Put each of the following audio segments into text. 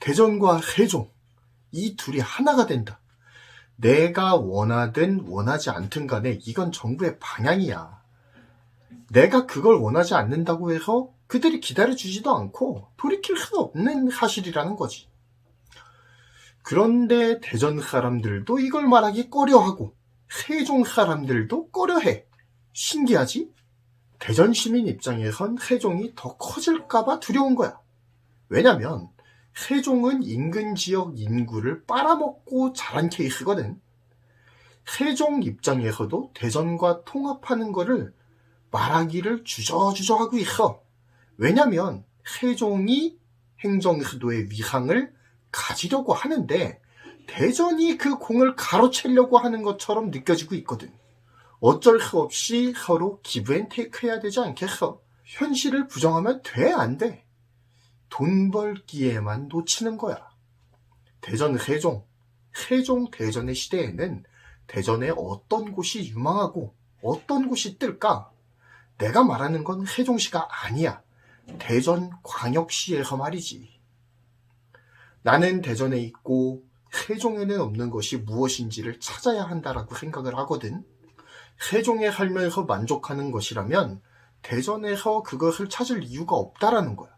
대전과 세종, 이 둘이 하나가 된다. 내가 원하든 원하지 않든 간에 이건 정부의 방향이야. 내가 그걸 원하지 않는다고 해서 그들이 기다려주지도 않고 돌이킬 수 없는 사실이라는 거지. 그런데 대전 사람들도 이걸 말하기 꺼려하고 세종 사람들도 꺼려해. 신기하지? 대전 시민 입장에선 세종이 더 커질까봐 두려운 거야. 왜냐면 세종은 인근 지역 인구를 빨아먹고 자란 케이스거든. 세종 입장에서도 대전과 통합하는 거를 말하기를 주저주저하고 있어. 왜냐면 세종이 행정수도의 위상을 가지려고 하는데 대전이 그 공을 가로채려고 하는 것처럼 느껴지고 있거든. 어쩔 수 없이 서로 기브앤테이크 해야 되지 않겠어? 현실을 부정하면 돼, 안 돼? 돈 벌기에만 놓치는 거야. 대전 세종, 세종 대전의 시대에는 대전에 어떤 곳이 유망하고 어떤 곳이 뜰까? 내가 말하는 건 세종시가 아니야. 대전광역시에서 말이지. 나는 대전에 있고 세종에는 없는 것이 무엇인지를 찾아야 한다라고 생각을 하거든. 세종에 살면서 만족하는 것이라면 대전에서 그것을 찾을 이유가 없다라는 거야.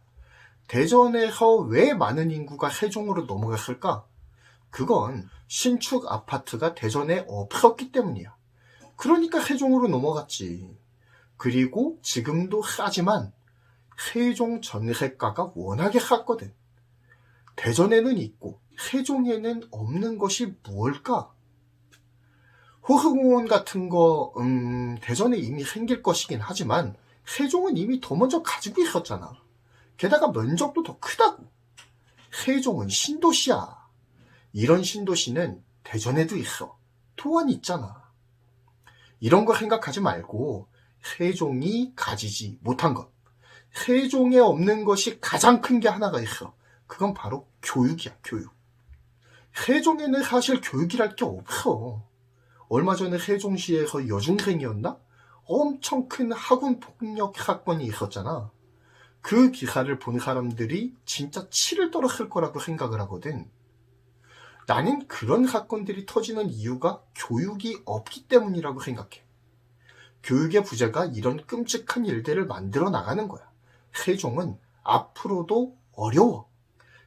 대전에서 왜 많은 인구가 세종으로 넘어갔을까? 그건 신축 아파트가 대전에 없었기 때문이야. 그러니까 세종으로 넘어갔지. 그리고 지금도 싸지만 세종 전세가가 워낙에 쌌거든. 대전에는 있고 세종에는 없는 것이 무엇일까? 호수공원 같은 거 대전에 이미 생길 것이긴 하지만 세종은 이미 더 먼저 가지고 있었잖아. 게다가 면적도 더 크다고. 세종은 신도시야. 이런 신도시는 대전에도 있어. 또한 있잖아. 이런 거 생각하지 말고 세종이 가지지 못한 것. 세종에 없는 것이 가장 큰 게 하나가 있어. 그건 바로 교육이야, 교육. 세종에는 사실 교육이랄 게 없어. 얼마 전에 세종시에서 여중생이었나? 엄청 큰 학원 폭력 사건이 있었잖아. 그 기사를 본 사람들이 진짜 치를 떨었을 거라고 생각을 하거든. 나는 그런 사건들이 터지는 이유가 교육이 없기 때문이라고 생각해. 교육의 부재가 이런 끔찍한 일들을 만들어 나가는 거야. 세종은 앞으로도 어려워.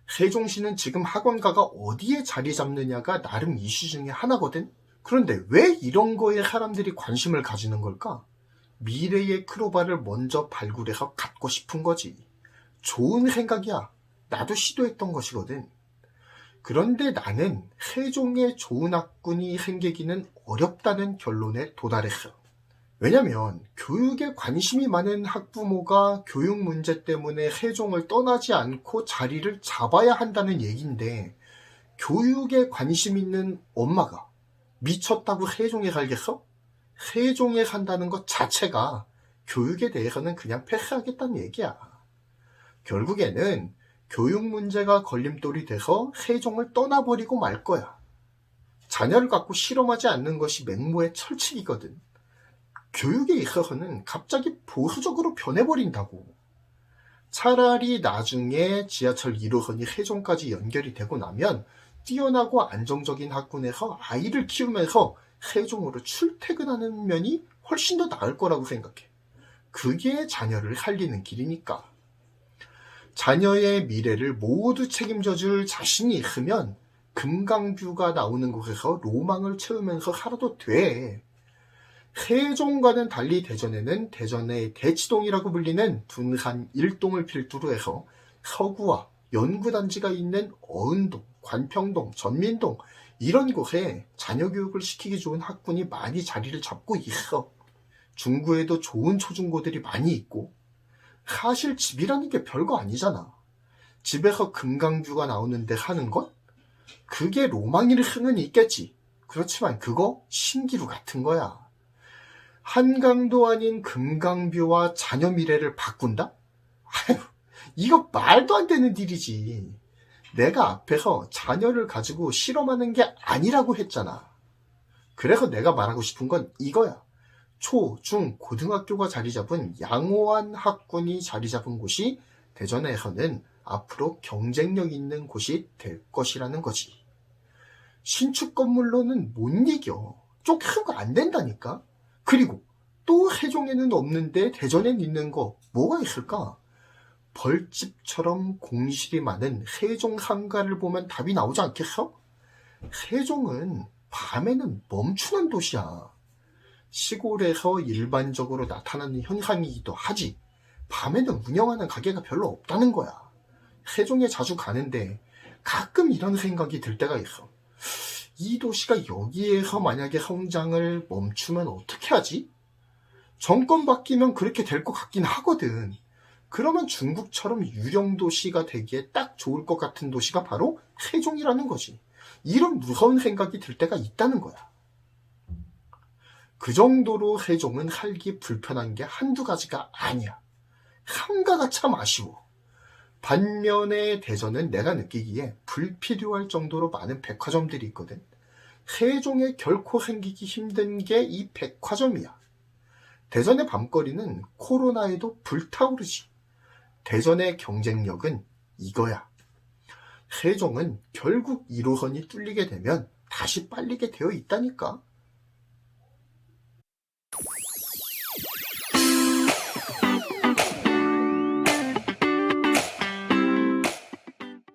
세종시는 지금 학원가가 어디에 자리 잡느냐가 나름 이슈 중에 하나거든. 그런데 왜 이런 거에 사람들이 관심을 가지는 걸까? 미래의 크로바를 먼저 발굴해서 갖고 싶은 거지. 좋은 생각이야. 나도 시도했던 것이거든. 그런데 나는 세종에 좋은 학군이 생기기는 어렵다는 결론에 도달했어. 왜냐면 교육에 관심이 많은 학부모가 교육 문제 때문에 세종을 떠나지 않고 자리를 잡아야 한다는 얘기인데 교육에 관심 있는 엄마가 미쳤다고 세종에 살겠어? 세종에 산다는 것 자체가 교육에 대해서는 그냥 패스하겠다는 얘기야. 결국에는 교육 문제가 걸림돌이 돼서 세종을 떠나버리고 말 거야. 자녀를 갖고 실험하지 않는 것이 맹모의 철칙이거든. 교육에 있어서는 갑자기 보수적으로 변해버린다고. 차라리 나중에 지하철 1호선이 세종까지 연결이 되고 나면 뛰어나고 안정적인 학군에서 아이를 키우면서 세종으로 출퇴근하는 면이 훨씬 더 나을 거라고 생각해. 그게 자녀를 살리는 길이니까. 자녀의 미래를 모두 책임져 줄 자신이 있으면 금강뷰가 나오는 곳에서 로망을 채우면서 살아도 돼. 세종과는 달리 대전에는 대전의 대치동이라고 불리는 둔산 1동을 필두로 해서 서구와 연구단지가 있는 어은동, 관평동, 전민동 이런 곳에 자녀교육을 시키기 좋은 학군이 많이 자리를 잡고 있어. 중구에도 좋은 초중고들이 많이 있고 사실 집이라는 게 별거 아니잖아. 집에서 금강뷰가 나오는데 사는 것? 그게 로망일 수는 있겠지. 그렇지만 그거 신기루 같은 거야. 한강도 아닌 금강뷰와 자녀 미래를 바꾼다? 아유, 이거 말도 안 되는 일이지. 내가 앞에서 자녀를 가지고 실험하는 게 아니라고 했잖아. 그래서 내가 말하고 싶은 건 이거야. 초, 중, 고등학교가 자리 잡은 양호한 학군이 자리 잡은 곳이 대전에서는 앞으로 경쟁력 있는 곳이 될 것이라는 거지. 신축 건물로는 못 이겨. 쫓겨가 안 된다니까. 그리고 또 세종에는 없는데 대전엔 있는 거 뭐가 있을까? 벌집처럼 공실이 많은 세종 상가를 보면 답이 나오지 않겠어? 세종은 밤에는 멈추는 도시야. 시골에서 일반적으로 나타나는 현상이기도 하지. 밤에는 운영하는 가게가 별로 없다는 거야. 세종에 자주 가는데 가끔 이런 생각이 들 때가 있어. 이 도시가 여기에서 만약에 성장을 멈추면 어떻게 하지? 정권 바뀌면 그렇게 될 것 같긴 하거든. 그러면 중국처럼 유령 도시가 되기에 딱 좋을 것 같은 도시가 바로 세종이라는 거지. 이런 무서운 생각이 들 때가 있다는 거야. 그 정도로 세종은 살기 불편한 게 한두 가지가 아니야. 상가가 참 아쉬워. 반면에 대전은 내가 느끼기에 불필요할 정도로 많은 백화점들이 있거든. 세종에 결코 생기기 힘든 게 이 백화점이야. 대전의 밤거리는 코로나에도 불타오르지. 대전의 경쟁력은 이거야. 세종은 결국 1호선이 뚫리게 되면 다시 빨리게 되어 있다니까.